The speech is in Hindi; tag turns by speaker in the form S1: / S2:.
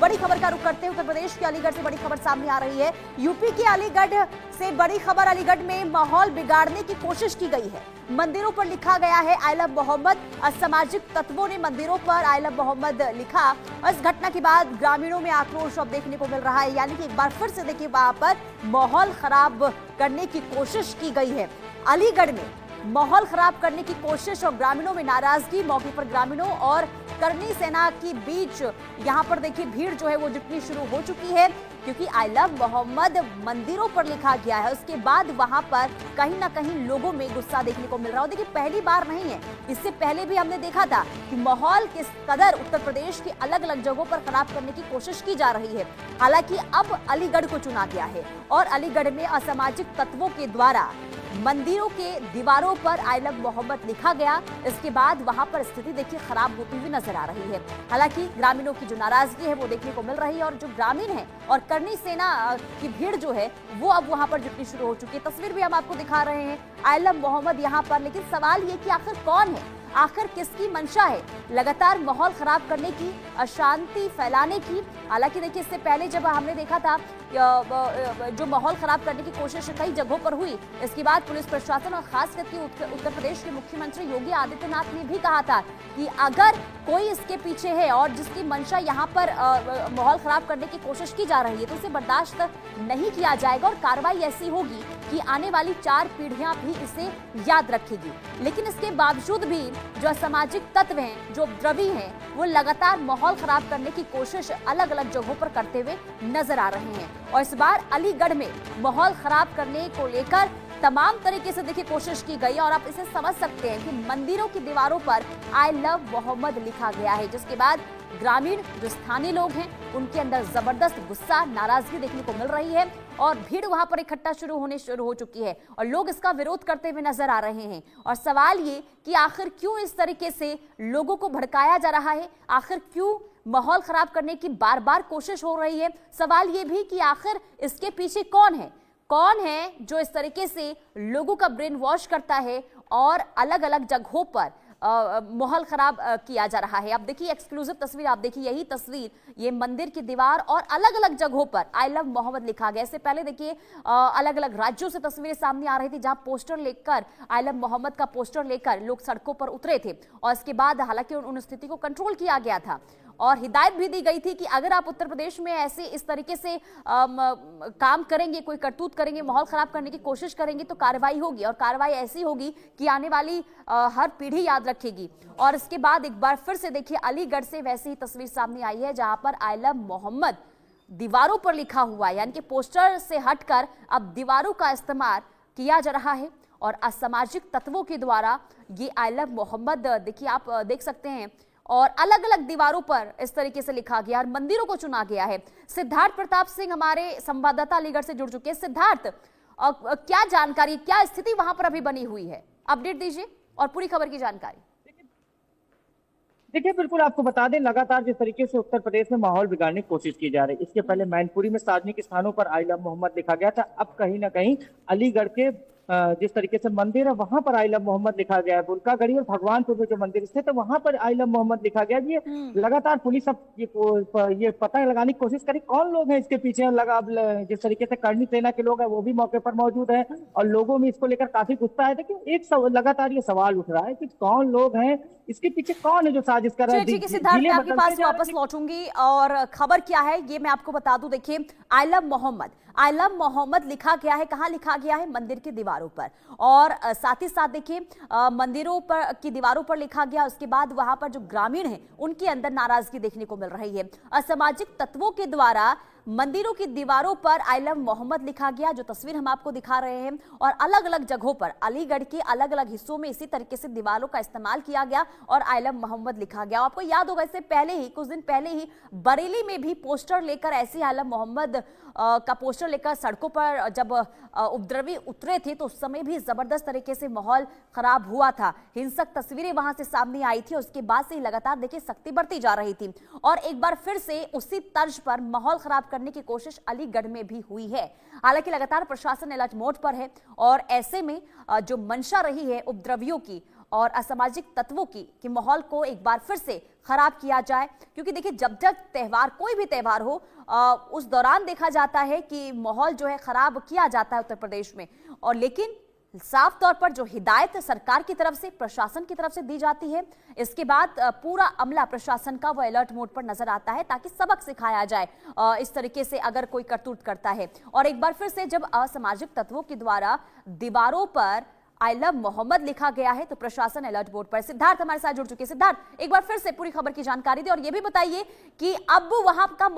S1: बड़ी खबर का रुख करते हैं। उत्तर प्रदेश के अलीगढ़ से बड़ी खबर सामने आ रही है। यूपी के अलीगढ़ से बड़ी खबर। अलीगढ़ में माहौल बिगाड़ने की कोशिश की गई है। मंदिरों पर लिखा गया है आई लव मोहम्मद। असामाजिक तत्वों ने मंदिरों पर आई लव मोहम्मद लिखा। इस घटना के बाद ग्रामीणों में आक्रोश अब देखने को मिल रहा है। यानी कि एक बार फिर से देखिए, वहां पर माहौल खराब करने की कोशिश की गई है। अलीगढ़ में माहौल खराब करने की कोशिश और ग्रामीणों में नाराजगी। मौके पर ग्रामीणों और करनी सेना के बीच यहां पर देखिए भीड़ जो है वो जुटनी शुरू हो चुकी है, क्योंकि आई लव मोहम्मद मंदिरों पर लिखा गया है। उसके बाद वहां पर कहीं ना कहीं लोगों में गुस्सा देखने को मिल रहा है। देखिए, पहली बार नहीं है, इससे पहले भी हमने देखा था कि माहौल किस कदर उत्तर प्रदेश की अलग अलग जगहों पर खराब करने की कोशिश की जा रही है। हालांकि अब अलीगढ़ को चुना गया है और अलीगढ़ में असामाजिक तत्वों के द्वारा मंदिरों के दीवारों पर आई लव मोहम्मद लिखा गया। इसके बाद वहां पर स्थिति देखिए खराब होती हुई नजर आ रही है। हालांकि ग्रामीणों की जो नाराजगी है वो देखने को मिल रही है और जो ग्रामीण है और करनी सेना की भीड़ जो है वो अब वहां पर जुटनी शुरू हो चुकी है। तस्वीर भी हम आपको दिखा रहे हैं आई लव मोहम्मद यहां पर। लेकिन सवाल ये कि आखिर कौन है, आखिर किसकी मंशा है लगातार माहौल खराब करने की, अशांति फैलाने की। हालांकि देखिए, इससे पहले जब हमने देखा था जो माहौल खराब करने की कोशिश कई जगहों पर हुई, इसके बाद पुलिस प्रशासन और खास करके उत्तर प्रदेश के मुख्यमंत्री योगी आदित्यनाथ ने भी कहा था कि अगर कोई इसके पीछे है और जिसकी मंशा यहाँ पर माहौल खराब करने की कोशिश की जा रही है तो उसे बर्दाश्त नहीं किया जाएगा और कार्रवाई ऐसी होगी कि आने वाली 4 पीढ़ियां भी इसे याद रखेगी। लेकिन इसके बावजूद भी जो असामाजिक तत्व हैं, जो उपद्रवी हैं, वो लगातार माहौल खराब करने की कोशिश अलग अलग जगहों पर करते हुए नजर आ रहे हैं। और इस बार अलीगढ़ में माहौल खराब करने को लेकर तमाम तरीके से देखिए कोशिश की गई और आप इसे समझ सकते हैं कि मंदिरों की दीवारों पर आई लव मोहम्मद लिखा गया है, जिसके बाद ग्रामीण जो स्थानीय लोग हैं उनके अंदर जबरदस्त गुस्सा, नाराजगी देखने को मिल रही है और भीड़ वहां पर इकट्ठा शुरू हो चुकी है और लोग इसका विरोध करते हुए नजर आ रहे हैं। और सवाल ये कि आखिर क्यों इस तरीके से लोगों को भड़काया जा रहा है, आखिर क्यों माहौल खराब करने की बार बार कोशिश हो रही है। सवाल ये भी कि आखिर इसके पीछे कौन है जो इस तरीके से लोगों का ब्रेन वॉश करता है और अलग अलग जगहों पर माहौल खराब किया जा रहा है। आप देखिए एक्सक्लूसिव तस्वीर, आप देखिए यही तस्वीर, ये मंदिर की दीवार और अलग अलग जगहों पर आई लव मोहम्मद लिखा गया। इससे पहले देखिए अलग अलग राज्यों से तस्वीरें सामने आ रही थी जहां पोस्टर लेकर आई लव मोहम्मद का पोस्टर लेकर लोग सड़कों पर उतरे थे और इसके बाद हालांकि उन स्थिति को कंट्रोल किया गया था और हिदायत भी दी गई थी कि अगर आप उत्तर प्रदेश में ऐसे इस तरीके से काम करेंगे, कोई करतूत करेंगे, माहौल खराब करने की कोशिश करेंगे तो कार्रवाई होगी और कार्रवाई ऐसी होगी कि आने वाली हर पीढ़ी याद रखेगी। और इसके बाद एक बार फिर से देखिए अलीगढ़ से वैसी ही तस्वीर सामने आई है जहां पर आई लव मोहम्मद दीवारों पर लिखा हुआ है, यानी कि पोस्टर से हटकर अब दीवारों का इस्तेमाल किया जा रहा है और असामाजिक तत्वों के द्वारा ये आई लव मोहम्मद देखिए आप देख सकते हैं और अलग अलग दीवारों पर इस तरीके से लिखा गया और मंदिरों को चुना गया है। सिद्धार्थ प्रताप सिंह हमारे संवाददाता अलीगढ़ से जुड़ चुके हैं। सिद्धार्थ, क्या जानकारी, क्या स्थिति वहां पर अभी बनी हुई है, अपडेट दीजिए और पूरी खबर की जानकारी।
S2: देखिए, बिल्कुल आपको बता दें, लगातार जिस तरीके से उत्तर प्रदेश में माहौल बिगाड़ने की कोशिश की जा रही है, इसके पहले मैनपुरी में सार्वजनिक स्थानों पर आई लव मोहम्मद लिखा गया था। अब कहीं ना कहीं अलीगढ़ के जिस तरीके से मंदिर है वहां पर आई लव मोहम्मद लिखा गया है। बुल्कागढ़ी और भगवानपुर में जो मंदिर स्थित है वहां पर आई लव मोहम्मद लिखा गया। ये लगातार पुलिस अब ये पता लगाने की कोशिश करी कौन लोग हैं इसके पीछे। लगा जिस तरीके से करनी सेना के लोग हैं वो भी मौके पर मौजूद है और लोगों में इसको लेकर काफी गुस्सा है। लेकिन एक लगातार ये सवाल उठ रहा है कि कौन लोग हैं इसके पीछे, कौन है जो साजिश कर रहा है।
S1: ठीक है सिद्धार्थ, मैं आपके पास वापस लौटूंगी और खबर क्या है ये मैं आपको बता दूं। देखिए आई लव मोहम्मद लिखा गया है, कहां लिखा गया है? मंदिर की दीवारों पर और साथ ही साथ देखिए मंदिरों पर की दीवारों पर लिखा गया। उसके बाद वहां पर जो ग्रामीण हैं उनके अंदर नाराजगी देखने को मिल रही है। असामाजिक तत्वों के द्वारा मंदिरों की दीवारों पर आई लव मोहम्मद लिखा गया, जो तस्वीर हम आपको दिखा रहे हैं और अलग अलग जगहों पर अलीगढ़ के अलग अलग हिस्सों में इसी तरीके से दीवारों का इस्तेमाल किया गया और आई लव मोहम्मद लिखा गया। आपको याद होगा इससे पहले ही कुछ दिन पहले ही बरेली में भी पोस्टर लेकर ऐसे आई लव मोहम्मद का पोस्टर लेकर सड़कों पर जब उपद्रवी उतरे थे तो उस समय भी जबरदस्त तरीके से माहौल खराब हुआ था। हिंसक तस्वीरें वहां से सामने आई थी। उसके बाद से लगातार देखिए सख्ती बढ़ती जा रही थी और एक बार फिर से उसी तर्ज पर माहौल खराब करने की कोशिश अलीगढ़ में भी हुई है। हालांकि लगातार प्रशासन अलर्ट मोड पर है और ऐसे में जो मंशा रही है उपद्रवियों की और असामाजिक तत्वों की कि माहौल को एक बार फिर से खराब किया जाए, क्योंकि देखिए जब जब त्योहार, कोई भी त्योहार हो, उस दौरान देखा जाता है कि माहौल जो है खराब किया जाता है उत्तर प्रदेश में। और लेकिन साफ तौर पर जो हिदायत सरकार की तरफ से, प्रशासन की तरफ से दी जाती है, इसके बाद पूरा अमला प्रशासन का वो अलर्ट मोड पर नजर आता है ताकि सबक सिखाया जाए इस तरीके से अगर कोई करतूत करता है। और एक बार फिर से जब असामाजिक तत्वों के द्वारा दीवारों पर आई लव मोहम्मद लिखा गया है तो प्रशासन अलर्ट बोर्ड पर। सिद्धार्थ हमारे साथ जुड़ चुके हैं। सिद्धार्थ, एक बार फिर से पूरी खबर की जानकारी दे और यह भी बताइए कि अब वहां का